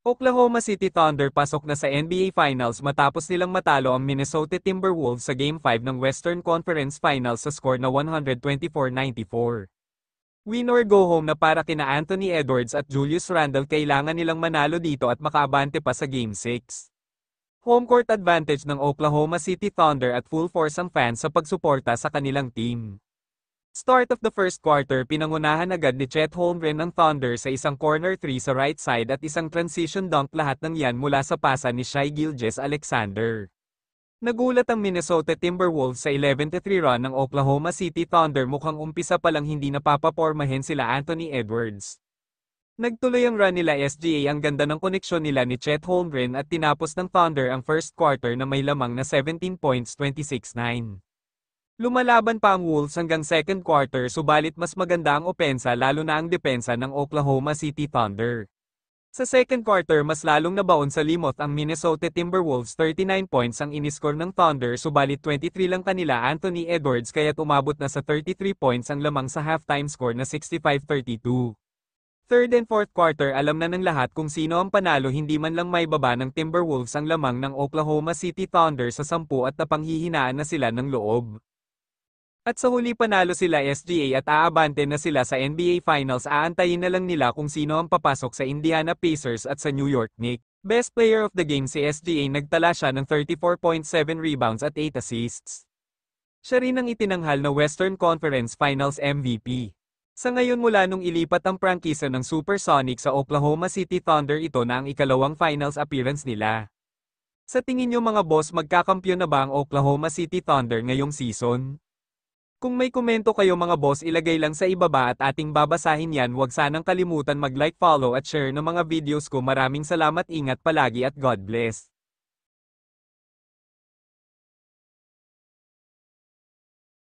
Oklahoma City Thunder pasok na sa NBA Finals matapos nilang matalo ang Minnesota Timberwolves sa Game 5 ng Western Conference Finals sa score na 124-94. Win or go home na para kina Anthony Edwards at Julius Randle, kailangan nilang manalo dito at makaabante pa sa Game 6. Home court advantage ng Oklahoma City Thunder at full force ang fans sa pagsuporta sa kanilang team. Start of the first quarter, pinangunahan agad ni Chet Holmgren ng Thunder sa isang corner 3 sa right side at isang transition dunk, lahat ng yan mula sa pasa ni Shai Gilgeous-Alexander. Nagulat ang Minnesota Timberwolves sa 11-3 run ng Oklahoma City Thunder, mukhang umpisa pa lang hindi napapapormahin sila Anthony Edwards. Nagtuloy ang run nila SGA, ang ganda ng koneksyon nila ni Chet Holmgren at tinapos ng Thunder ang first quarter na may lamang na 17 points, 26-9. Lumalaban pa ang Wolves hanggang second quarter, subalit mas maganda ang opensa lalo na ang depensa ng Oklahoma City Thunder. Sa second quarter mas lalong nabaon sa limot ang Minnesota Timberwolves, 39 points ang iniscore ng Thunder subalit 23 lang kanila Anthony Edwards, kaya't umabot na sa 33 points ang lamang sa halftime score na 65-32. Third and fourth quarter, alam na ng lahat kung sino ang panalo, hindi man lang may baba ng Timberwolves ang lamang ng Oklahoma City Thunder sa 10 at napanghihinaan na sila ng loob. At sa huli panalo sila SGA at aabante na sila sa NBA Finals, aantayin na lang nila kung sino ang papasok sa Indiana Pacers at sa New York Knicks. Best player of the game si SGA, nagtala siya ng 34.7 rebounds at 8 assists. Siya rin ang itinanghal na Western Conference Finals MVP. Sa ngayon, mula nung ilipat ang prangkisa ng Supersonics sa Oklahoma City Thunder, ito na ang ikalawang finals appearance nila. Sa tingin nyo mga boss, magkakampyon na ba ang Oklahoma City Thunder ngayong season? Kung may komento kayo mga boss, ilagay lang sa ibaba at ating babasahin yan. Huwag sanang kalimutan mag-like, follow at share ng mga videos ko. Maraming salamat, ingat palagi at God bless.